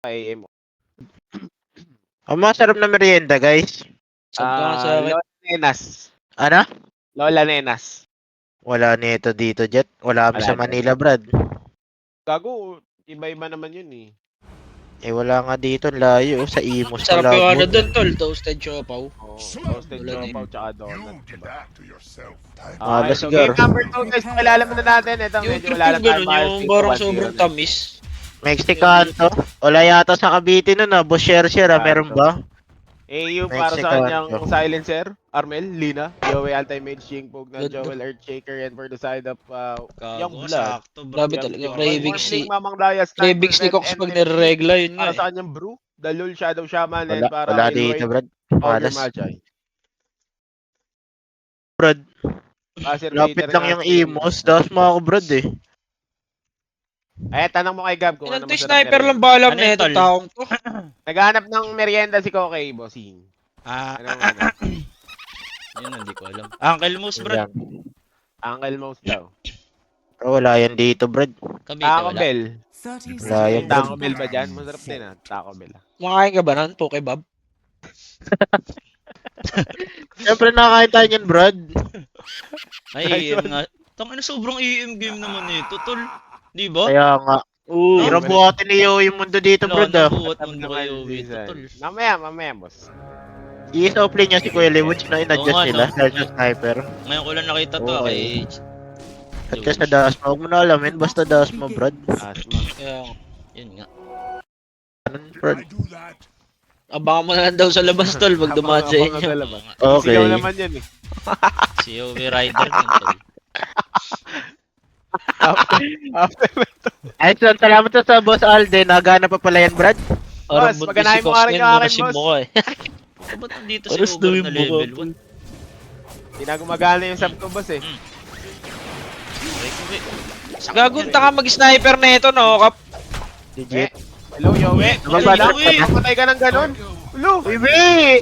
AM. Ang masarap na merienda, guys. Sab ka nga sa akin. Lola Nenas. Ano? Lola Nenas. Wala nito dito, Jet. Wala kami Wala sa din. Manila, Brad. Gago, iba-iba naman yun eh. Eh, wala nga dito. Ang layo. Sa Imos Sarap pala. yung ano Bud. doon, tol. Toasted siopaw. Oo, toasted Wala din. chopaw tsaka donut. Diba? Ah, Okay, let's so go. game number 2 guys, pakilala muna natin. Ito, Yung medyo trip wala yung na tayo ganun, bias yung dito parang kasi sobrang yun. tamis. Mexican to. Wala yata sa Cavite nun, ah. Boss share. Meron ba? AU para sa Mexican kanyang to. silencer, Armel, Lina, Yowie Anti-Mage, Jing Pog na Ganda. Joel Earthshaker, and for the side of Young Gago, Blood. sakto bro. Grabe talaga. Cravings ni Mamang Daya, Cravings ni Cox pag nire-regla yun nga para eh. sa kanyang brew, Dalul Shadow Shaman, and para Wala dito, Brad. Ogre Malas. Magi. Brad. Pasir Lapit Vader lang nga yung si- Imos. Das mo ako, Brad, eh. Eh, tanong mo kay Gab kung Ilan ano to masarap sniper lang merienda. ba alam Ano na yun, itong tol? taong to? Naghahanap ng merienda si Kokey, bossing. Anong ano? Yun, hindi ko alam. Uncle Moose, bro. Yan. Uncle Mouse daw. Pero wala yan dito, Brad. Cavite, Taco wala. Bell. Wala yan, Brad. Taco Bell ba dyan? Masarap din ah, Taco Bell. Kumakain ka ba nun? Pokebab? Siyempre nakakain tayo yan, Brad. Ay, Nice EM nga. Tangina, sobrang EM game naman ito, tol. Di ba? Kaya nga. Oo. Hirap buhatin ni Yo yung mundo dito, Wala Brad, na ah. buhat Masarap mundo naman kayo yung dito, season. tol. Mamaya, boss. I-soplay niya si Kuya Lewis na Oo in-adjust nga, nila no? dahil sa sniper. Ngayon ko lang nakita to, Okay. kay... At kasi sa daas mo, huwag mo na alamin, basta daas mo, Brad. Asma. Kaya, Yun nga. Ganun, Brad. abangan mo na lang daw sa labas, tol, pag dumaan sa inyo. Oo nga. Okay. Sigaw naman yan eh. Si Yowie Rider yun, tol. After Ay, so, salamat sa Boss Alden. Nagana pa pala yan, Brad. Parang Boss, buntis maganahin si mo Cox nga rin ngayon, yung akin, muna si boss. Mukha eh. Ba't nandito si Pares Uber daw yung na level mukha. 1? Hindi na gumagana yung sub ko, boss eh. Gagunta ka mag-sniper na ito, no, Kap? Legit. Hello, Yowie. Diba, Yowie? Patay ka ng ganun. Hello. Bibi!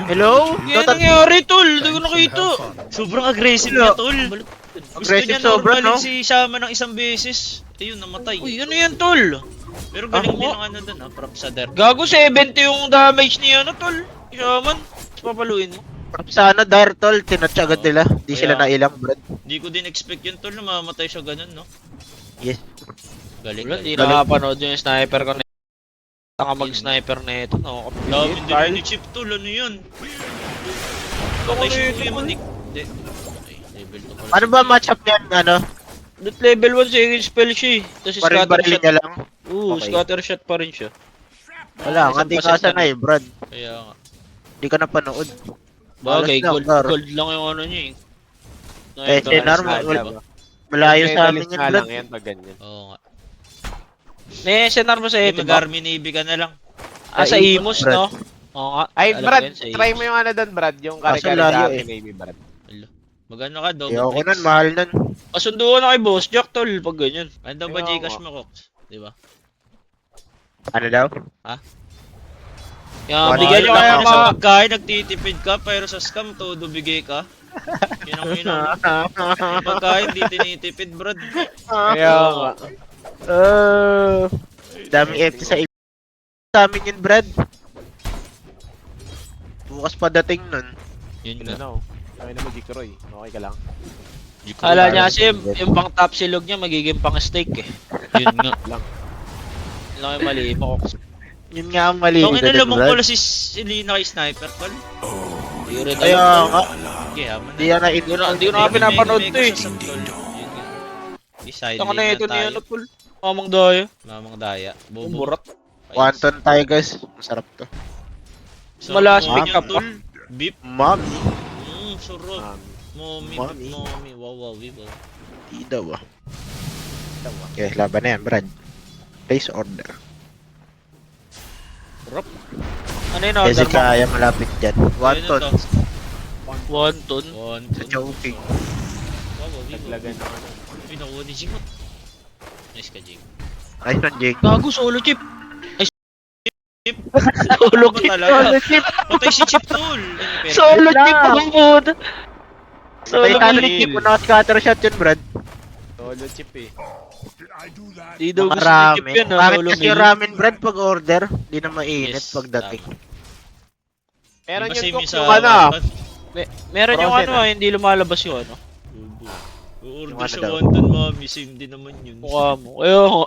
Hello? Yan nangyari, tol. Hindi ko nakita. Sobrang aggressive niya, tol. Gusto Aggressive niya sobra, normalin no? si Shama ng isang beses. Ayun, namatay. Uy, ano yan, tol? Pero galing Ako? din ang ano dun, ha? Props sa der. Gago, 70 yung damage niya, ano, tol? Shaman. Tapos papaluin mo. Sana Dartol, tinatch agad nila. Di Kaya- sila nailang, Brad. Hindi ko din expect yun, tol, na mamatay siya ganun, no? Yes. Galing, Wala, galing. di nakapanood yung sniper ko na Taka mag-sniper na ito, no? Dami din ni Chip, tol. Ano yun? Patay siya yung Lemonic. Hindi. Ay, level 2 pala. Ano ba matchup niyan, ano? That level 1 second spell siya eh. Tapos scatter Baril-baril shot. niya lang. Oo, Okay. scatter shot pa rin siya. Wala, nga Isang di ka paset sanay, Brad. Kaya nga. Di ka napanood. Bagay, Alas na, gold, Gar. gold lang yung ano niya eh. Eh, Ito, Senar, sniper wala- ba? Malayo sa amin Medalist yan, nga Brad. lang yan pag ganyan. Oo nga. Senar mo sa Eh, ito ba? mag-army navy ka na lang. Ah, sa Imos, Brad. no? Oo nga. Ay, alam Brad, ko yun, sa try Imos. mo yung ano doon, Brad. Yung Kaso kare-kare layo sa eh. Army Navy, Brad. Magano ka, double Ayoko clicks. nun, mahal nun. Kasundo ko na kay Boss Jack, tol, pag ganyan. Ano ba Kaya Gcash nga. mo, Cox? Di ba? Ano daw? Kaya One bigyan nyo year kaya lang Sa mga... pagkain, nagtitipid ka, pero sa scam, todo bigay ka. Yun ang yun ang pagkain, di tinitipid, brad. Kaya nga. Daming empty sa sa amin yun, Brad. Bukas pa dating nun. Yun Ano nga. na, okay na mo, Jikroy. Okay ka lang. Kala niya kasi yung pang top silog niya magiging pang steak eh. Yun nga. Yun lang yung mali mo. Yun nga ang mali. Kung nito, inalamang Brad. ko si Lina kay Sniper, tol. Yun rin Kaya nga, Okay, haman di yan na Hindi ko na nga pinapanood to eh. Decide Taka na ito na niya, tayo. ano, tol. Mamang daya. Mamang daya. Bobo. Burat. Wonton tayo, guys. Masarap to. Malas pick pick up tol. Beef. Mami. Sarap. Mommy, Mommy. mommy. Wow, wow, wow. Di daw ah. Okay, laban na yan, Brad. Place order. Ano yun, Kasi order mo? kaya malapit dyan. Wonton. Wonton. One, Sa Chowking. Wow, wow, wow. Naglagan ng ano. Pinakuha ni Jimot. Nice ka, Jim. Nice one, Jake. Gago, solo chip. Chip. Solo Ba chip. talaga? Solo chip. Patay si Chip, tol. Solo chip ang mood. Patay Solo tayo chip. ni Chip na scatter shot yun, Brad. Solo chip eh. Di daw Mga gusto ni Chip ramen. yan, Bakit solo kasi meal. yung ramen bread pag order, di na mainit Yes, pagdating. tama. Meron Iba yung same cook sa yung ano. Meron yung Frozen, ano, hindi lumalabas yung ano. U-order Yung ano siya daw? wonton, mami. Same din naman yun. Mukha mo. Ayun.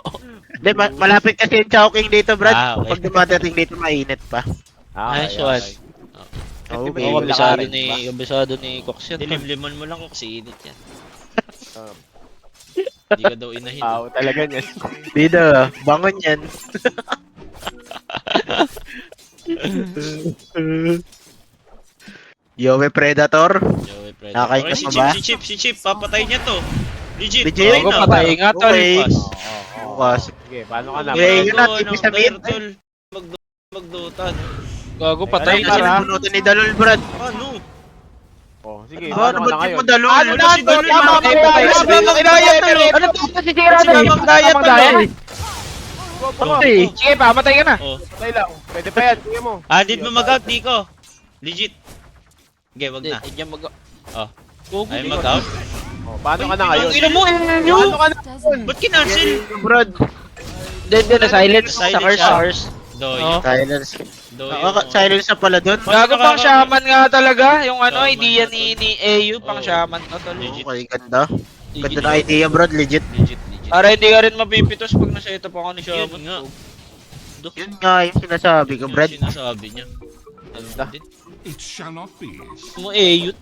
Hindi, malapit kasi yung Chowking dito, Brad. Ah, okay. Pag dumadating dito, mainit pa. Nice one. Okay. Oo, Lakarin, kabisado ni Cox yan. Dilim-liman mo lang kung kasi init yan. Um, Hindi ka daw inahin. Tao talaga niyan. Dito, bangon yan. Yowe Predator. Joey Predator. Nakakain Okay, ka si pa Chip, ba? si Chip, papatay niya to. Legit. Legit? Okay Bago na. patay nga tol. Okay. Bukas. Bukas. Sige, paano ka na? Okay, yun na, Gago, tipis ano, sa mid. Tol. Magdota. Gago, Ay, patay ay, na. Kasi nabunutan ni Dalol, Brad. Ano? Oh, sige, Ano, paano ano ka ba na tip ngayon? mo Dalol? Ano Wala na si to? Dalol, Tama mga ka patay. ba? Ano Tama ka Daya, ba? tol? Ano to? Si Jira Sige, magdaya, tol. Sige, sige, pamatay ka na. Oh. Patay lang. Pwede pa yan. Sige mo. Did mo mag-out, Nico. Legit. Okay, wag na. Hindi mag... Oh. Gogo. Ay, mag-out. Oh, paano ka na ngayon? Ang ina mo, Paano ka na? Ba't kinancel? Brad. Hindi na silence. Silence Sa siya. Cars. Doyo. Silence. Doyo. Silence na pala doon. Gago pang shaman nga talaga. Yung ano, Shaman idea na, ni tol. AU pang Oo. shaman to tol. Legit. Okay, ganda. Ganda Legit. na idea, Brad. Legit. Legit. Para hindi ka rin mapipitos pag nasa up ako ni Yun shaman. nga. Yun nga yung sinasabi ko, Yung Brad. sinasabi niya. Ano din? It shall not be. Mo AU.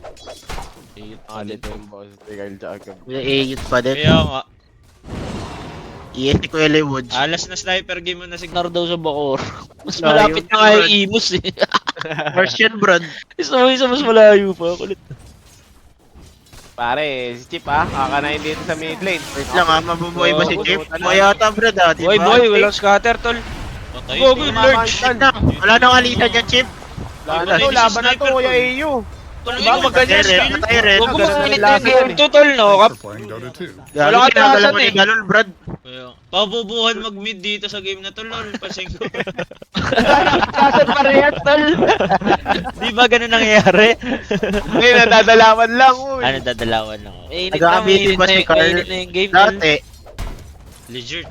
Alit yung boss. Tigil Jacob. May ayut pa din. Kaya nga. Yes, ni Kuya Woods. Alas na sniper game mo na siguro. Nar daw sa Bacoor. Mas Layo malapit na nga yun, yung Imus eh. Version, Brad. Isa mas malayo pa. Kulit. Pare, si Chip ah. Kakanain dito sa mid lane. Wait lang ha, mabubuhay ba si Oo, Chip? bunutan Buhay yata, Brad ha, di ba? Boy, boy, walang scatter tol. Patay. Gogo, Hindi Lurch. mamakan. Wait lang, wala nang alita dyan, Chip. Laban na to, laban na to, Kuya AU. Ano Diba, yung Patay rin, mag-ganyan? patay rin. Gogo, Ganun mainit ang na lasa yung game yan, to tol, no? Thanks for playing Dota 2. Gago, Wala ka kinakala atrasan mo ni eh. Dalol, Brad. Kaya, pabubuhan mag-mid dito sa game na to, lol. Pasing ko. Kasan parehas tol. Di ba ganun nangyayari? Hindi, nadadalawan lang. Uy. Ano, dadalawan lang ako. Mainit Nag-aabitin ba si Carl? mainit na yung game tol. Dati, Legit.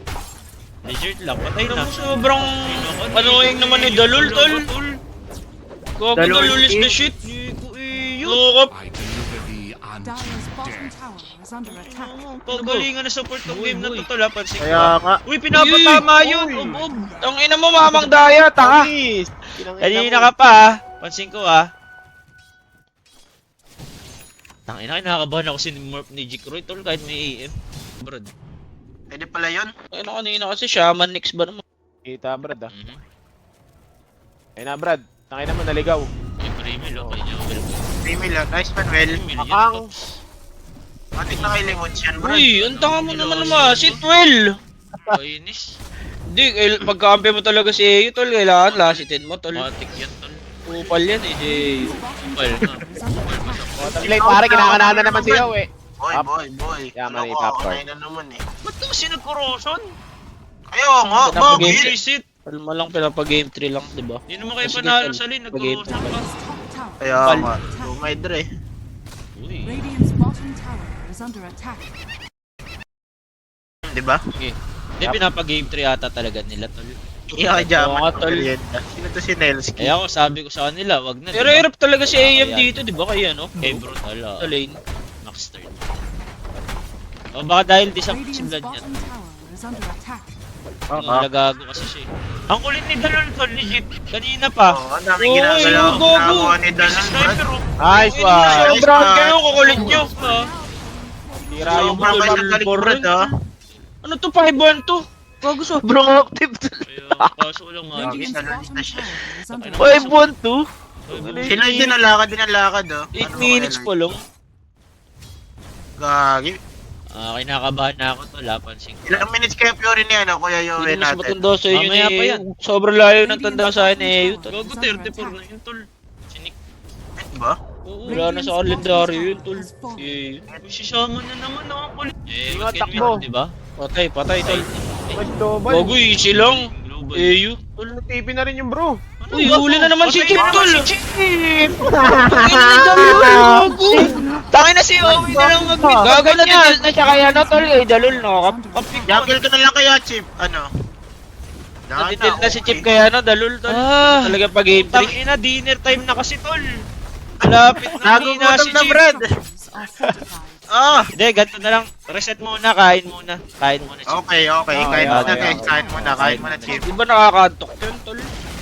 Legit lang, patay Ano na. mo, sobrang annoying naman ni Dalul, tol. Gogo, Dalul Dalul is the is- shit. Yun. Lukop. I deliver thee unto Dyer's bottom death. tower is under attack. Pagalingan na support ng game na to, tol. Ha, pansin ko. kaya nga. Uy, pinapatama yun. Uy. Ub. Ang ina mo, mamang daya, taka. Please. Kanina ka pa, ha. Pansin ko, ha. Tangina, nakakabahan ako si Morph ni Jikroy, tol, kahit may AM. Brad. Pwede pala yun. Ano kanina kasi shaman next ba naman? Kita, Brad ah. Mhm. Ayun na, Brad. Tangina mo, naligaw. May premium, okay niya. Emil, Nice Manuel. Akang. Matik na kay Woods yan, Brad. Uy, ang tanga mo naman naman, si Twel. Kainis. Hindi, pagkampi mo talaga si AU, tol, kailangan lasitin mo, tol. Matik yan, tol. Upal yan eh, si AU. Upal na. Is under attack. Taglay, pare, kinakanahan na naman siya, eh. Boy. Yaman ni Ano ko, top card. okay na naman eh. Ba't to kasi nag-corrosion? Ayaw nga, Pinapag- bakit? Reset. Palma lang, pinapag-game 3 lang, di ba? Hindi naman kayo Sige, panalo tol. sa lane, Pag-game nag-corrosion ka. Dyer's top tower. Kaya Pal. nga, Bumaydre. Uy. Radiant's bottom tower is under attack. Di ba? Hindi, pinapag-game 3 ata talaga nila, tol. Iya kay Jaman. Oo nga, tol. Merienda. Sino to si Nelski? Kaya ako sabi ko sa kanila, wag na. Pero hirap talaga si AM dito, di ba? Kaya no? Eh, brutal ah. Sa lane. Max turn. O baka dahil di sa Radiant's blood niya. bottom tower is under attack. Nalagago kasi siya eh. Ang kulit ni Dalon, tol, legit. Kanina pa. Oo, ang daming Oo, ginagawa. yung gogo. Ginagawa ni Kasi Dalon, sniper Brad. oh. Nice Ina, one. sobrang one. kayo, kukulit nyo. Tira yung Sobrang blue. kayo sa galing, Brad, ah. Ano to, 5-1 to? Gago, sobrang active to. Kaya kaso ko lang nga. Radiant's Dalon bottom na siya. tower is under 5-1 attack. to? Sila yung dinalakad, oh. 8 minutes pa lang. Gagi. Kinakabahan na ako to, lapansin ko. Ilang minutes kaya Fury ni ano, Kuya Yowe Hindi mas natin? matanda sa inyo Mamaya ni pa yan. Sobrang layo ng tanda sa akin ni AU. tol. Gago 34 na yun, tol. Sinik. Ba? Oo. Wala na sa kalendaryo yun, tol. Si AU. Uy, si Shaman na naman, ang kulit. Eh, Yung what can we takbo. do, diba? Patay, tol. Mas double. Gago, easy lang. Global. AU. Full TP na rin yung bro. Ano Uy, huli na naman si Chip, tol! Tangin na si Owi na lang mag-mid. Gagal na tilt na siya kaya no, tol, eh, dalul, no? Jungle ka na lang kaya, Chip. Ano? Natitilt na si Chip kaya no, dalul, tol. Ah. Talaga pag game 3. Tangina, dinner time na kasi tol. Malapit na hina si Nagugutom na, Chip. Brad. Structures are fortified. Hindi, ganito na lang. Reset muna, kain muna. Kain muna, Chip. Okay. Kain okay, muna, okay. guys. Kain muna, Chip. Di ba nakakantok yun, tol?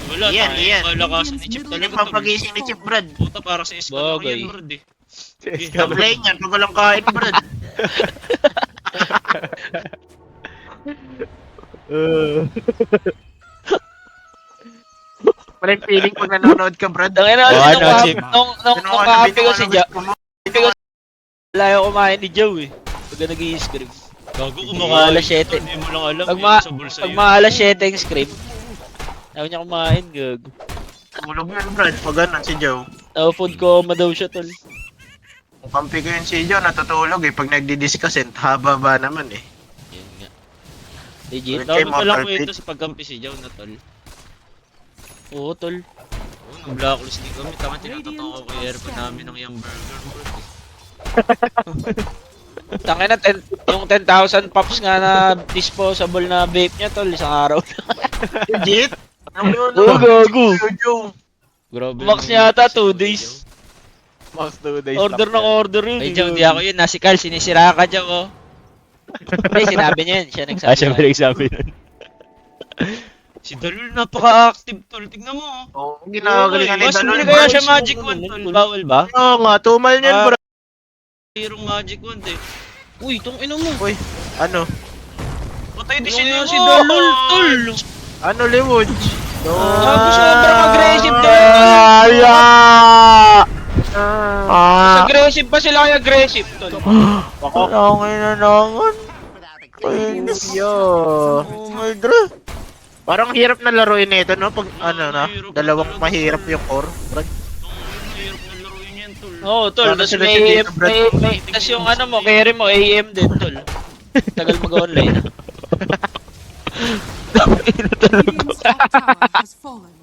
Wala, Iyan, tayo. iyan. Kalakasan ni Chip Yung talaga tol. pampagising ni Chip, Brad. Puta, para sa Escalor Bagay. yan, Brad eh. Sablay niyan, pag walang kain, Brad. Wala yung feeling pag nanonood ka, Brad. Tangina, Oh, ano, nung Chip? nung kakampi ko si Ja, wala yung kumain ni Joe eh. Pag nag-i-scream. Gago, Mga kumakain. alas 7. Hindi mo lang alam. Pag yun ma- sa bulsa Pag yun. mga alas 7 yung scream, ayaw niya kumain, gag. Tulog yun, Brad. Pag ganun si Joe. Food coma daw siya, tol. Kung kampi ko yun si Joe, natutulog eh. Pag nagdi-discuss, haba ba naman eh. Yun nga. Legit. Okay, Dami palang Mortal kwento sa pagkampi si Jow na tol. Oo, tol. Oo, nung blacklist din kami. Tama, tinatatawa ko yung aircon namin ng yung burger. Bro. Tangina, yung 10,000 pops nga na disposable na vape niya, tol, isang araw. Legit? Ano yun? Oo, gago. Joe. Grabe. Max naman niya yun ata, si 2 Jow. days. Max 2 days. Order ng order yun. Ay, Jow, di ako yun. Nasikal, sinisira ka, Jow, oh. Hindi, sinabi niya yun. Siya nagsabi. nagsabi nun. Si Dalul, napaka-active, tol. Tignan mo, oh. Oo, ginagalingan ni Mas Dalol. hindi kaya siya Magic Wand, tol. Bawal ba? Oo nga, tumal niyan, Ah. Brad. Mayroong Magic Wand, eh. Uy, itong ino mo. Uy, ano? Patay din Ano si nga Dalul. si Dalul, tol. Ano, Liwood? Sabi sobrang aggressive daw. Mas aggressive pa sila kaya aggressive, tol. Yo. Parang hirap na laruin nito, no? Pag ano na, dalawang mahirap yung core. Brad. Ang hirap na laruin yan, tol. Oo, tol. Paano Tapos sila may si AM, Dito, Brad? tas yung ano mo, carry mo, AM din, tol. Tagal mag-online. Radiant's top tower has fallen.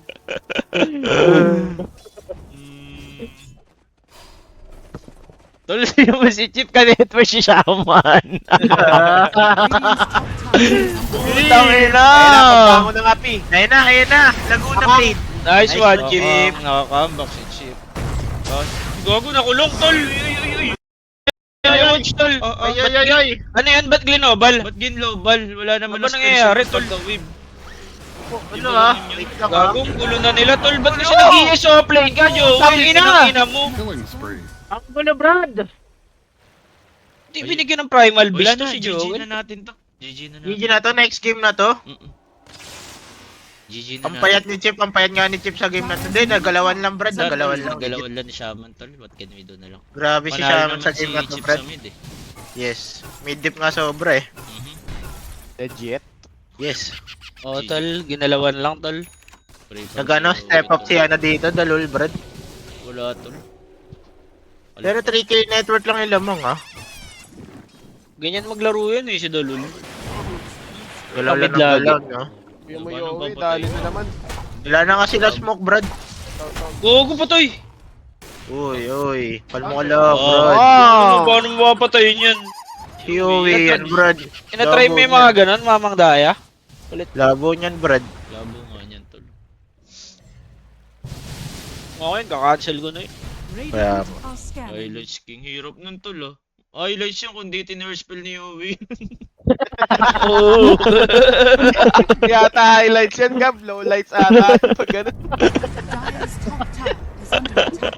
Tol, yung si Chip kanet mo si Shaman. Radiant's top tower is under Tangina! Pagbango ng api. Ayun na. Laguna Blade. Nice Nice one, one, Chip. Nakakambak si Chip. Gago, nakulong, tol. Watch, tol. Ay. Ano yan? Ba't global? Ba't ginlobal? Wala naman Ano ba nangyayari, tol? Pagka-wave. Ano ah? Wait lang ah. Gagong gulo na nila, tol. Ba't kasi nag-i-ESO play ka, Joel? Tangina mo. Killing spree. Ang gulo, Brad. Hindi binigyan ng primal Wala beast na, to si GG Joel. na natin to. GG na natin. GG na to, next game na to. GG na Ang payat ni Chip, ang payat nga ni Chip sa game na to. Hindi, nagalawan lang, Brad. Nagalawan lang. Nagalawan lang ni Shaman, tol. What can we do na lang? Grabe si Panalo Shaman sa naman game na to, Chip Brad. sa mid, eh. Yes. Mid dip nga sobra eh. Legit. Yes. Oo, tol. Ginalawan lang, tol. Nagano, step up si ano dito, Dalul, Brad. Wala, tol. Pero 3K network lang yung lamang ah. Ganyan maglaro yan eh, si Dalul. Galaw lang ng Kapit lagi. galaw, no? Yung mo Paano yung papatay? dali na naman. Wala na nga sila smoke, Brad. Gogo pa, toy. Uy. Palmolok, Oh. Brad. Paano mo mapatayin yan? Si Uwi yan, Brad. Inatry mo yung mga ganon, mamang daya. Labo niyan, Brad. Labo nga niyan, tol. Okay, kakancel ko na yun. Radiant are scanning. Highlights King. Hirap nun, tol, ah. Highlights yung kundi tinurspell ni Uwi. Oo. Yata highlights yan, Gab. Low lights ata. Pag ganun. Dire's top tower is under attack.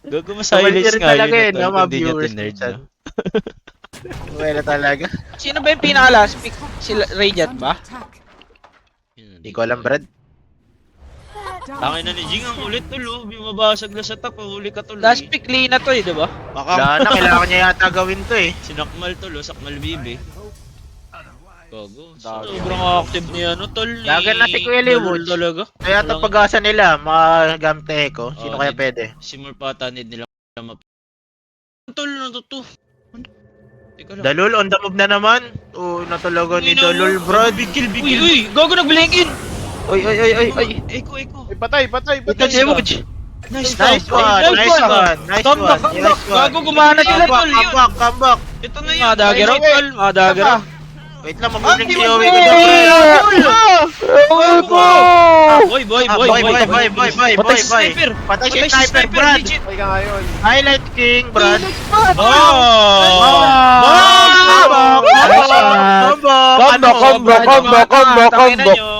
Gago mas Tumal highlights rin nga talaga yun, eh, tol. no? Mga Kundi niya viewers tinerd, minsan. no? Wala talaga. Sino ba yung pinaka-last pick? Sila Radiant Under ba? attack. Hindi ko alam, Brad. Tangin na ni Jing, ang ulit, tol, oh. Bumabasag na sa top, huli ka, tol. Last pick Lina to eh, di ba? Wala na, kailangan niya yata gawin to eh. Sinakmal, tol, oh. Sakmal bibi. Gago. Sobrang active niya, no, tol. Ni Dagan na si Kuya Dalul Lewood. talaga. Kaya ito pag-asa nila, mga gamte ko. Sino kaya pwede? Si Murpata need nila map. Tol, ano to? Teka lang. Dalul, on the move na naman. Natulagan ni Dalul, brad. Big kill, big Uy, kill. uy! Gago nag-blinkin! Oy. Eko. Ay, patay. Ito damage! Nice Nice one. one, nice one, nice Comeback, one. Nice one. Gago, gumana sila, tol! Come back. Ito na yun. Mga dagger up, tol! Mga dagger up! Wait lang, mamuling di si mo- Owi dito, brad. Boy! Boy. Sniper. Patay si Patay si sniper, sniper, brad. legit. Ay ka ngayon. Highlight king, brad. Combo!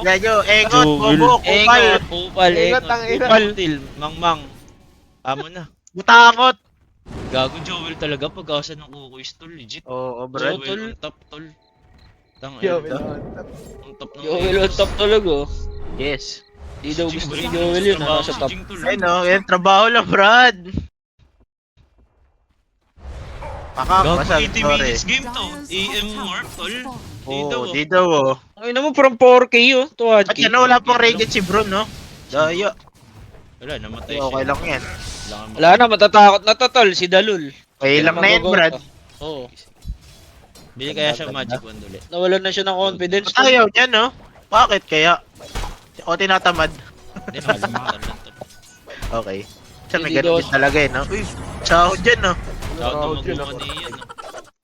Yayo, Egot, Jewel. Bobo, Kupal. Kupal, Ingat ang ina. Kupal, til, Mangmang. Amo na. Butangot. Gago Joel talaga pag-asa ng Kukoy Stol, legit. Oo, brad. Joel on top, tol. Tang Yo, on top ng Joel on top talaga. Yes. Di daw gusto ni Joel yun, nasa top. Ay no, yan, trabaho lang, brad. Pakak, Gago basag, 80 sorry. minutes game to. AM warp, tol. Oo, di daw, oh. Ay naman, from 4K yun, to 1K. At yan, wala pang radiant si bro, no? Daya. Wala, namatay Okay siya. lang yan. Wala na, matatakot na to, tol, si Dalul. Okay lang na yan, brad. Oo. Bili kaya siya Magic Wand ulit. Nawalan na siya ng confidence. Ba't ayaw niya, no? Bakit kaya? O tinatamad? Hindi, nakalimutan lang, tol. Okay. Siya may Hindi ganun daw- din talaga eh, no? Uy, sahod dyan, no? Shout out Proud yun na ako. mga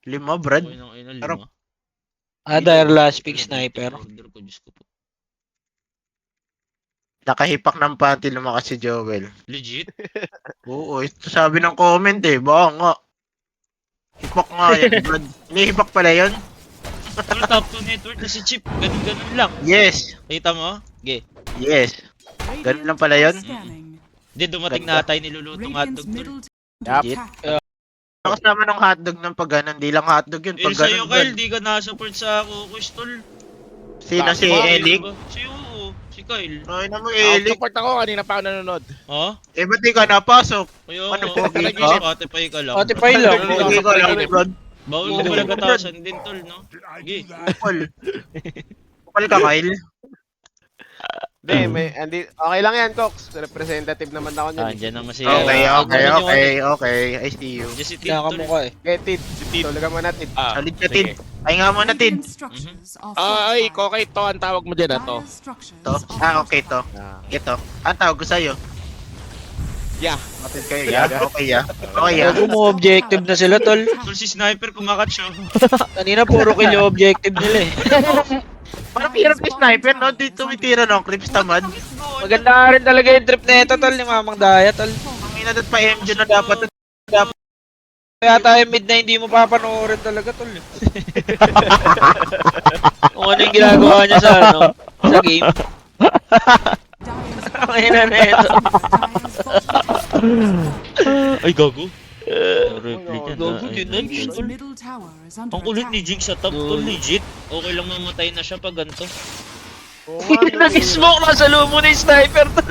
niyan. 5, brad. Okay nang ina, Harap. 5. Dahil last pick sniper. Order ko, Diyos ko po. Nakahipak ng panty lumakas si Joel. Legit? Oo, ito sabi ng comment eh. Baka nga. Hipak nga yan, brad. Hinihipak pala yun? Tol, top 2 network na si Chip. Ganun lang. Yes. Kita mo? Okay. Yes. Ganun lang pala yun? Hindi, dumating na tayo nilulutong hotdog, tol. Yup. Tapos naman ng hotdog ng pag ganun. Di lang hotdog yun. Eh, Pag sa'yo, ganun, Kyle, brad. di ka na-support sa Kukoy Stol. Sino si Bakit? Elik? Si oo, si Kyle. Ay naman Elik. Support ako, kanina pa ako nanonood. Ha? Eh, ba't di ka napasok? Kaya Ano, ako, pogi ka? Spotify ka lang. Spotify lang. Hindi ka lang, brad. Bawal ka pala gatasan din, tol, no? Sige. Kupal. Kupal ka, Kyle. Hindi, okay lang yan, Cox. Representative naman ako niyan. Andiyan naman si... Okay. I see you. Andiyan si Tid, Kaya ka tol. mukha eh. Okay, Tid. Tulagan mo natin. Salit ka, Tid. Ay nga muna, Tid. Ay, Kokay, to ang tawag mo dyan, to. To? Okay to. Ito. Ang tawag ko sa'yo. Yeah. Matid kayo, ya? Okay, ya? Okay, ya? Gago mo objective na sila, tol. Tol, si Sniper kumakat siya. Kanina puro kill yung objective nila eh. Parang hirap ni sniper, no? Dito tumitira ng creeps tamad. Maganda nga rin talaga yung trip na ito, tol, ni Mamang Daya, tol. Ang ina pa MJ na dapat. Kaya tayo mid na hindi mo papanoorin talaga, tol. Kung ano yung ginagawa niya sa ano, sa game. Ang ina na ito. Ay, gago. Replay niya Gago na. yun, nice, tol. Ang kulit ni Jinx sa top, tol, legit. Okay lang mamatay na siya pag ganito. Nag-smoke na sa lumo ni sniper, tol.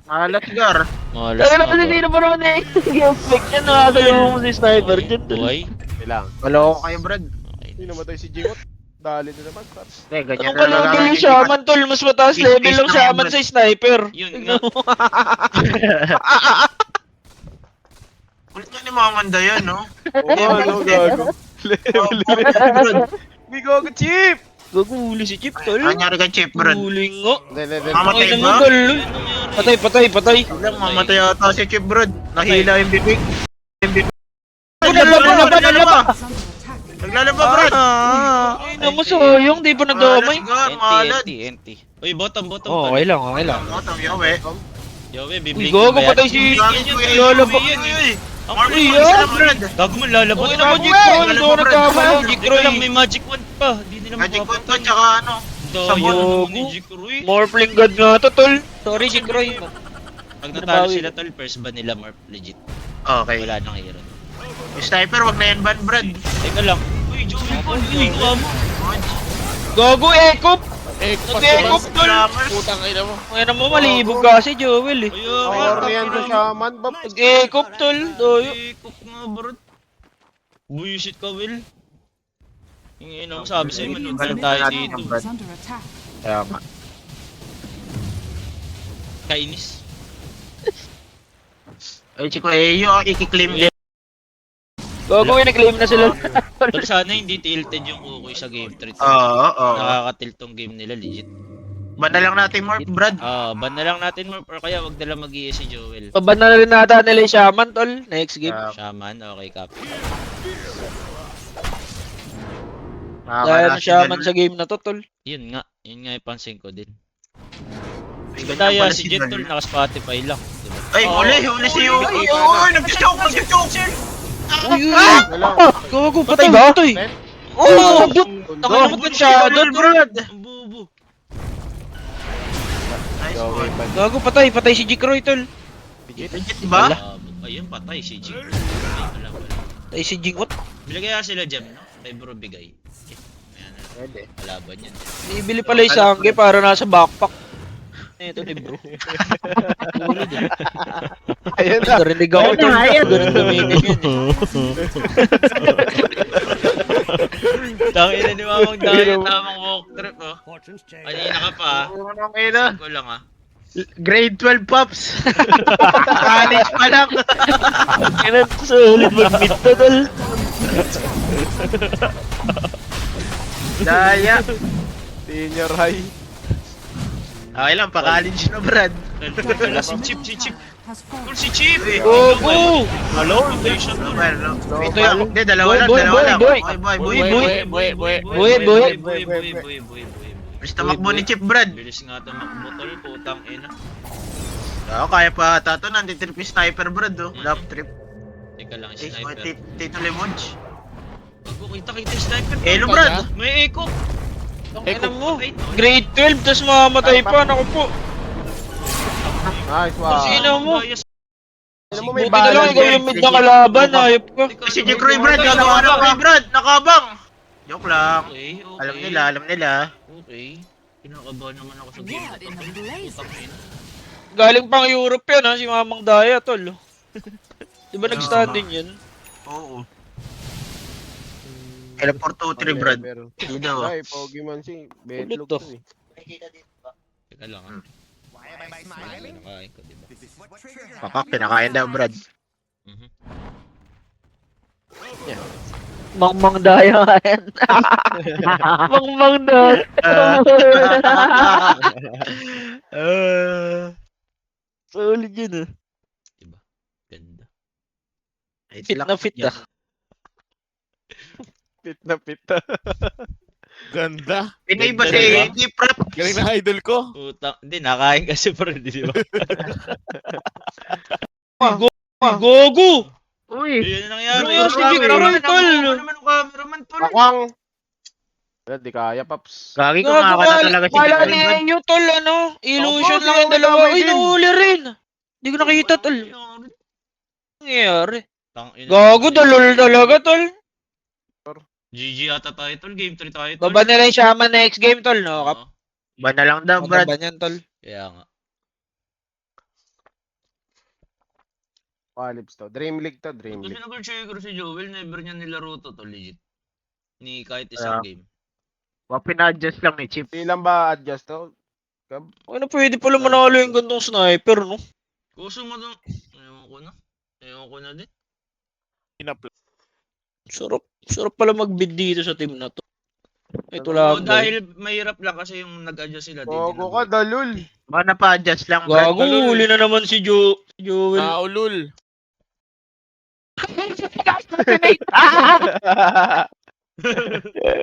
Malat gar. Malas Talaga naman hindi na pa naman eh. Yung-fake niya, nakakalumo mo si sniper dyan, tol. Buhay? Kailang. Wala ko kayo, Brad. Hindi namatay si Jingot. Dali na naman, Paps. Hindi, ganyan Anong ka-level yung shaman, tol? Mas mataas level ng shaman sa sniper. Yun nga. Ulit nga ni Mamanda yan, no? Oo, ano, gago. May gago, Chip! Gaguli si Chip, tol. Anyari ka, Chip, Brad. Guling nga. Hindi. Mamatay Ay, ba? naman, tol. Patay. Lang, mamatay ata si Chip, Brad. Nahila yung bibig. Naglalaba, Brad. Ay, naman sayang. Di pa nagdamay. Malat. NT. Uy, bottom. Oh, okay lang. Motam, yawe. Yawe, Uy, bibigyan gago, patay si... Lalaba. Marvel Uy, Boys na, Brad. Gago mo, lalabas Okay naman, Jikroy. Hindi ako nagkamali. Jikroy lang, may magic wand pa. Hindi nila Magic Wand to, mapapatay. tsaka ano. Dayo Sabon. naman ni Jikroy. Morphling god nga to, tol. Sorry, Jikroy. Pag natalo sila, tol, first ban nila Morph, legit. Okay. Wala nang hero. Yung sniper, wag na yan ban, Brad. Teka lang. Uy, Joey Paul, uy, kamo. Gago, Ekop. Nag-ekop, tol. Putang ina mo. Ngayon mo, malibog kasi, Joel eh. Or yan sa shaman, Bob. Nag-ekop, tol. Doyo. Cook nga, bro. Buisit ka, Will. Yung ina mo, sabi sa'yo, manood na tayo dito. Kaya nga. Kainis. Ay, Chico, eh, yung ikiklim din. Gogo, nag-claim na sila. Tol, sana hindi tilted yung Kukoy sa game 3. Oo. Nakaka-tilt tong game nila, legit. Ban na lang natin Morph, Brad. Ban na lang natin more or kaya wag na lang mag si Joel. Paban na rin nata nila yung Shaman, tol. Next game. Shaman, okay, Cap. Dahil na Shaman sa game na to, tol. Yun nga yung pansin ko din. Ay, ganyan Kaya pala si Jet Jet. tol naka-Spotify lang, di ba? Ay, huli si Yuki. Uy, nag-choke siya. Gogo, patay ba? Patay. Oo, Tangina mo masyado, Brad. Ang bubo. Nice one. Gago, patay si Jikroy, tol. Legit ba? Ayun, patay si Jing. Wala. Patay si Jingot. Bilagay sila gem, no? Kay bro bigay. Ayan na. Pwede. Kalaban yan. Bibili pala yung sangge para nasa backpack. Ito ni bro. Ayun na. Narinig ako, tol. Ganun gamitin yan, Tangina ni Mamang Dayo, tamang walk trip, oh. Kanina ka pa, Okay na. ko lang, ah. Grade 12 pops. College pa lang. Kailan sulit mag-meet to, tol. Daya. Senior high. Okay lang, pa-college na Brad. Wala si Chip. Has Cool fallen. si Chip, eh. Gogo! Hello, foundation to. Well, Boy, hindi, dalawa lang. boy. Boy. Bilis tamakbo ni Chip Brad. Bilis nga tumakbo, tol, putang ina. Oo, kaya pa tato, nanditrip yung sniper Brad, oh. Lap trip. Teka lang, Eh, sniper. Tito Lemons. Bago kita yung sniper. Hello Brad. May echo. Ano mo? Grade 12, tas mamamatay pa. Naku po. Nice one. Sino mo? Sino mo may Buti na lang balance ikaw eh. yung mid na kalaban. Ayop ka. Si Jekroy Brad, gagawa na kay Brad. Nakabang. Joke lang. Okay. Alam nila. Okay. Kinakabahan naman ako sa game na Blood to. in the blaze. Putang ina. Galing pang Europe yan, ha? Si Mamang Daya, tol. Di ba nag-standing yan? Oo. Kailan 4-2-3 Brad. Hindi daw. Ay, pogi man si Betlog to. to eh. Teka lang, ah. Kinakain ko, diba? Pakak, pinakain daw Brad. Mhm. Mang Daya nga yan. Mang Daya. Solid yun, ah. Diba? Ganda. Fit na fit, ah. Pit na pit. Ganda. Pinay ba si hindi prep? Galing na idol ko. Putang, hindi, nakain kasi pa rin, di ba? Gogo! Uy. Yun ang nangyari. Ano si Jekroy, tol? Ano naman ang cameraman, tol? Pakwang. Wala, di kaya, Paps. Gagi ko Gago makakata talaga si Kala Jekroy ni Brad. Enyo, tol, ano? Illusion Opo, lang yung di dalawa. ako Uy, din. nahuli rin. Hindi ko nakita, tol. Ano nangyayari? Tangina. Gago, dalol talaga, tol. GG ata tayo, tol. Game 3 tayo, tol. Baba nila yung Shaman next game, tol, no? Oo. Ba na lang daw Brad. Baba niyan, tol. Kaya nga. Palips to. Dream League to, Dream Kasi League. nag-trigger si Joel, never niya nilaro to, legit. Ni kahit isang game. Pina-adjust lang ni Chip. Di lang ba adjust to? Ano, pwede pala manalo yung gantong sniper, no? Kuso mo to. Ewan ko na din. Sarap pala mag-bid dito sa team na to. Ito lang. O dahil mahirap lang kasi yung nag-adjust sila dito. Gogo ka, dalul. Ba na pa-adjust lang Brad. Gago, huli na naman si Joel. Naulul.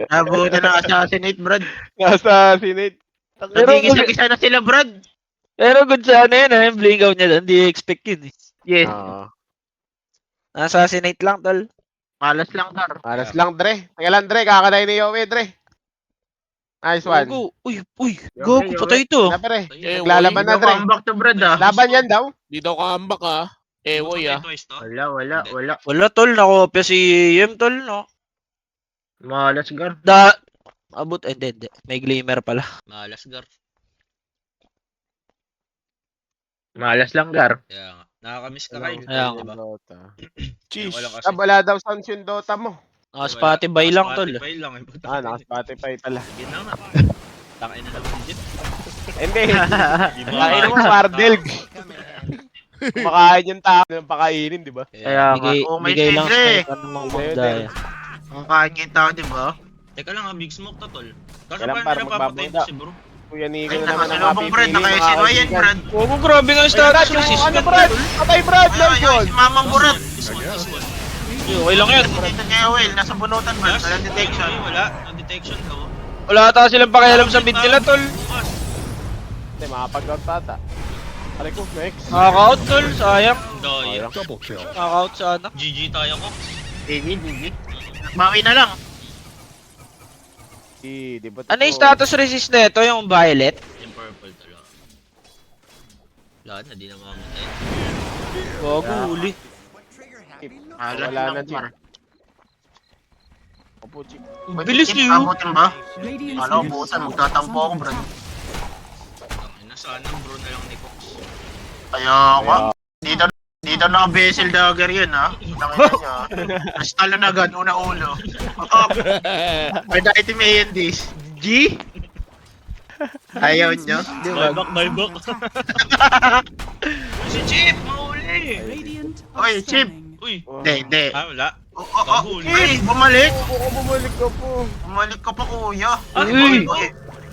Nabuta ng assassinate Brad. Nasa Senate. Naging isa na sila Brad. Pero good sana yun, ha? Yung blink out niya, hindi expect yun, eh. Yes. Assassinate lang, tol. Malas lang Dar. Alas lang, Dre. Teka lang, Dre. Kakaday ni Yowie, Dre. Nice one. Gago. Uy. Gago, patay ito. Na, pre. Eh, Naglalaban na, Dre. Comeback to Brad ah. Laban yan daw. Di daw comeback ah. Ewoy ah. Wala. Wala, tol. Nakopya si Yem, tol, no? Malas Gar. Abot, hindi. May glimmer pala. Malas, Gar. Malas lang Gar. Kaya nga. Nakakamiss ka kayo. Kaya nga. Diba? Dota. Cheese. Walang kasi. Wala daw sounds yung Dota mo. Spotify lang, tol. Spotify lang. Eh, puta. Naka-Spotify pala. Sige na nga. Tangin na naman legit. Hindi. Kain mo, Mardelg. Kumakain yung tao ng pakainin, di ba? Kaya nga. Bigay, Oh, may bigay lang tigre. sa ano ng magdaya. Ang kain yung tao, di ba? Teka lang ha, big smoke to tol. Kaso Kailan paano par, nila papatayin magbabangga. si bro? Kuya Nico Ay, na naman ang nakasalubong, Brad. Naka-SNY yan, Brad. Oo, grabe nga yung status ng Ano, system. Brad? Patay, Brad! Ay, Live ay, goal! si Mamang Burat. Okay lang yan. Dito kay Will, nasa bunutan, Brad. Yes, Walang detection. Wala, no detection daw. Wala ata silang pakialam sa bid nila, tol. Hindi, makapag-out tata. Aray ko, next. Nakaka-out, tol. Sayang. Daya. Double kill. Nakaka-out sa anak. GG tayo ko. GG. Bawi na lang. Di ba Ano yung status resist nito, yung violet? Yung purple tol. Lahat na, di na mamamatay. Wago, huli. Wala Wala na, na, Chief. par. Opo, Chief. Bilis Chief, niyo. abutin ba? Radiant's Kala ko middle buusan, tower magtatampo ako, is Brad. Ang ina, sana bro na lang ni Cox. Kaya ako. Dito naka-vessel dagger yun, ha? Nakita nyo. Mas talo na agad, una ulo. May item A&Ds. G? Ayaw nyo? Di ba? Buyback. Si Chip, mahuli! Radiant Oy, are Chip. scanning. Uy, Hindi. wala. Hey, bumalik! Oo, bumalik ka po. Bumalik ka pa, kuya. Uy.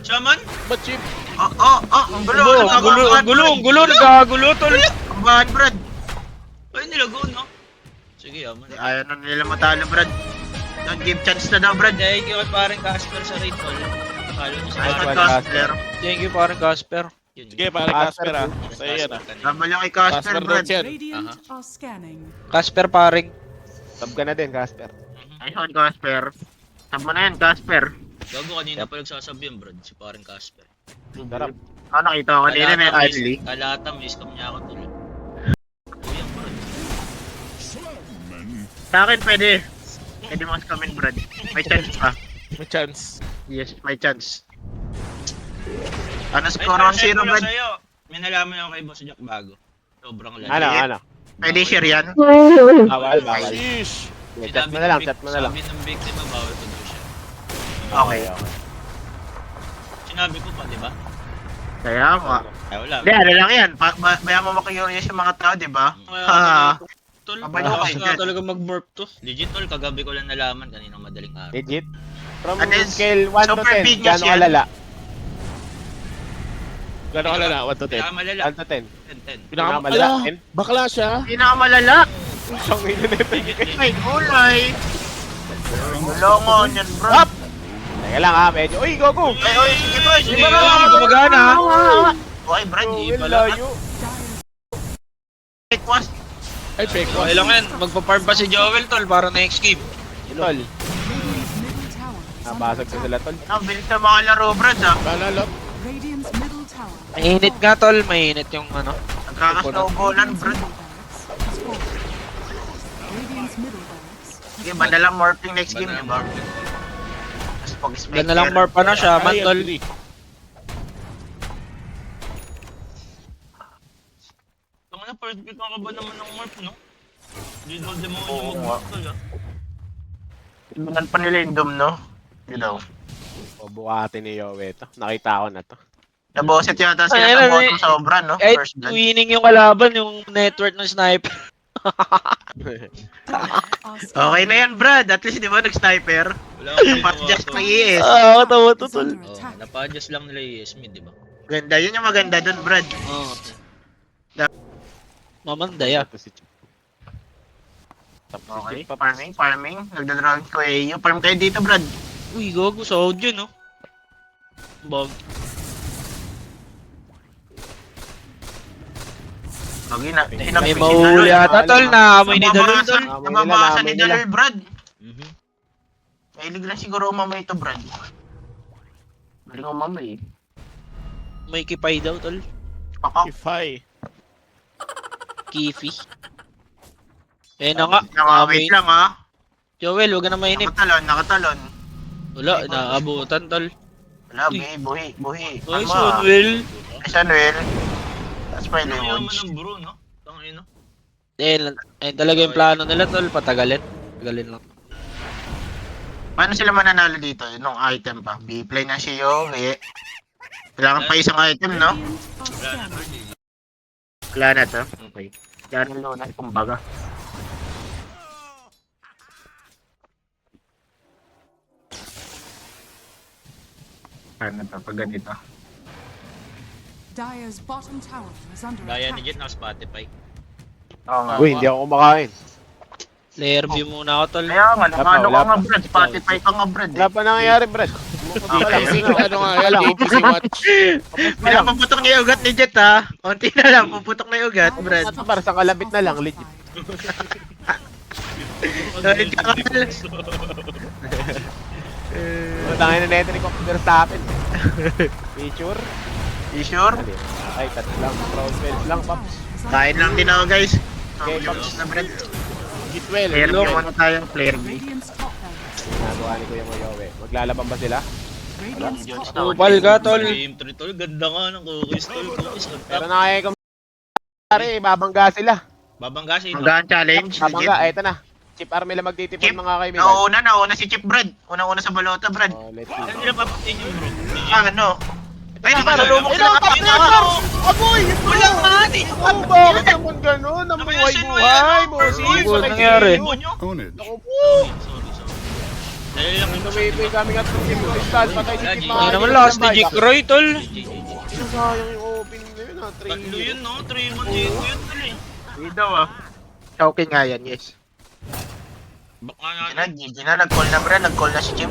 Shaman? Ba't chip? Ang gulo. Ang gulo, nagkagulo, tol. Ang bahan, Brad. Ay, nilago, no? Sige, yaman. Ayaw na nila matalo, Brad. Don't give chance na daw, Brad. Thank you kay parang Casper sa rate, tol. Follow niyo si Ay, Nice one, Casper. Thank you, parang Casper. Yun, Sige, pare Casper ah. Sa'yo yan ah. Tama lang kay Casper, Casper Brad. Dodge yan. Radiant are scanning. Casper paring. Tab ka na din, Casper. Ayun, Casper. Tama na yan, Casper. Gago, kanina pa nagsasabi yan, Brad. Si parang Casper. Darap. Nakita ko kanina may Adley. Kalata, miss kam niya ako, tol. Kuya, Brad. Sa akin, pwede. Pwede mas kamin, Brad. May chance pa. May chance. Yes, may chance. Ano Ay, score on share 0, ko lang Brad? sa'yo. May nalaman ako kay Boss Jack bago. Sobrang lala. Ano? Pwede share yan? Bawal. Sheesh. Chat mo na lang, chat mo na lang. Sabi ng victim, bawal to do siya. Okay. Sinabi ko pa, di ba? Kaya nga. Ay, wala. Hindi, ano lang yan. Bayan mo makurious yung mga tao, di ba? Kaya, tol, Abay, malakas okay, nga dyan. talaga mag-morph to. Legit, tol, kagabi ko lang nalaman kaninang madaling araw. Legit. From Ano yun? scale 1 to Super 10, big news gaano yan. kalala? Gano'n ka lala? 1 to 10. Pinakamalala. 1 to 10. 10-10. Pinakamalala. Ala, bakla siya. Pinakamalala. Isang ilo na ito. May gulay. Gulongon yan, bro. Up! Teka lang ha, medyo. Uy, gogo! Ay, sige bro. Sige Hindi bro. ba gumagana? Okay, Brad. Will, pala. layo. Fake was. Ay, fake Okay one. lang yan. Magpa-farm pa si Joel, tol, para next game. Tol. Radiant's middle tower is under Nabasag ko attack. sila, tol. Ang bilis na mga laro, Brad, ha. Balalo. Radiant's middle tower is Mainit nga, tol. Mainit yung ano. Nagkaka-snowballan, Brad. falling. Radiant's middle barracks is Sige, madalang morphing next game, di ba? Tapos pag-spectre. Yan na lang more pa na siya, man, Ay, tol. agree. Tama na, first pick ka ba naman ng morph, no? Hindi daw demonyo Oo, mag-morph, tol, ah. Ibanan pa nila yung Doom, no? You know. O, bukatin ni Yowie to. Nakita ko na to. Naboset yata sila Ay, sa ay, bottom sobra, no? Kahit First blood. winning yung kalaban, yung network ng sniper. are Okay na yan, Brad. At least, di ba, nag-sniper? Wala akong Pat ginawa, just tol. may ES. Katawa to, tol. under Oh, attack. napa-adjust lang nila yung ES mid, di ba? Ganda. Yun yung maganda dun, Brad. Oo. Mamandaya. Ito si Chip. Okay. Farming. Nagdadragon ko AU. Farm kayo dito, Brad. Uy, gago sa audio, no? Bag. Okay na. May mahuli ata, tol, na amoy ni Dalul, tol. Nababasa ni nila. Dalul, Brad. Mhm. Mahilig lang siguro umamay ito, Brad. Mahilig umamay. May kipay daw, tol. Pakak. Ify. Kifi. Eh na nga. Wait lang, ha. Joel, huwag ka na mainip. Nakatalon. Wala, naabutan, tol. Wala, Uy. buhi. Ay, Tama. Sunwell. Ay, Sanuel. That's my Ano yaman language. ng bro, no? Tangina. Eh, talaga yung plano nila, tol. Patagalin. Patagalin lang. Paano sila mananalo dito? Nung item pa. B-play na si Yowie. Kailangan pa isang item, no? Radiant are scanning. Wala na to. Okay. Yan ang lunas, kumbaga. Ano to, pag ganito? Dire's bottom tower is under Gaya ni attack. Jet na Spotify. Oo nga. Uy, hindi ako kumakain. Player view muna ako, tol. Kaya nga, nakano wala ka nga pa. Brad, Spotify ka nga Brad. Wala pa nangyayari, Brad. Okay. Ano nga yan, APC watch. Pinapaputok niya yung ugat ni Jet ha. Konti na lang, puputok na yung ugat, Brad. Para sa kalabit na lang, legit. Solid ka kapal. Tangin na neto ni Cockner sa akin. Feature. You sure? Ay, tat lang. Crossfels lang, Paps. Kain lang din ako guys. Okay, Tapos na Brad. Get well. Player B muna tayo, player B. Radiant's top barracks. Nagawa ni Kuya Moyowe. Maglalaban ba sila? Radiant's top Tupal ka, tol. Game 3 tol, ganda nga ng cookies tol. Cookies on Pero top. nakaya kung pare, babangga sila. Babanggasin no? Hanggang challenge. Babangga, legit. eto na. Chip army lang magtitipon Chip, mga kaibigan. nauna si Chip Brad. Una-una sa balota Brad. Oh, let's see. Ano nila papatin yung bro? Ano? Ay, Para nakalumok lumok na na kapatid. Aboy! Wala nga ate! Ano bakit naman ganun? Ang buhay-buhay, bossy. Ano nangyari? Own it. Ako po. Sorry. Dahil lang yung Tumipay kami nga itong Team Crystal. Patay si Team Ngayon naman lakas ni Jake Roy, tol. Sayang yung open na yun, ha. 3 Tatlo yun no? 3 man yun tol eh. Hindi daw ah. Choking nga yan, yes. Baka nga GG na, nag-call na Brad. Nag-call na si Chip.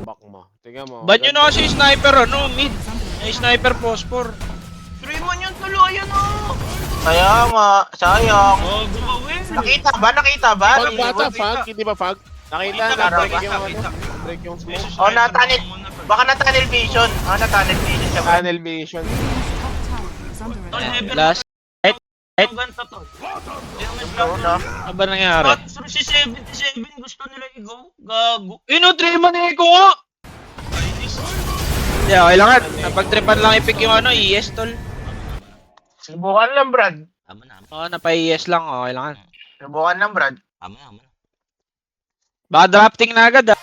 Back mo. Tingnan mo. Ban nyo na kasi yung sniper, ano, mid. May sniper phosphor. 3 man yun tol, ayan o! Kaya nga, sayang. Oh, gumawin! Nakita ba? Nakita ba? Pag bata, fag, hindi ba fag? Nakita Kita, na, break kita, yung ano. kita. Break yung smoke. Jesus, Oh, sniper natanil. naman muna, tol. Baka na-tunnel vision. Na-tunnel vision siya Brad. Tunnel vision. top tower is under Tol, attack. never Last. ang ganito tol. Helmet lang. Oo, no? Ano ba nangyari? At si 77 gusto nila i-go. Gago. Ino-3 man ko nga! Kainis. Hindi, okay lang. Napag-tripan lang i-pick yung ano, ES, tol. Subukan lang Brad. Tama na. Oo, napa-ES lang, okay lang. Subukan lang Brad. Tama na. Baka drafting na agad, ah.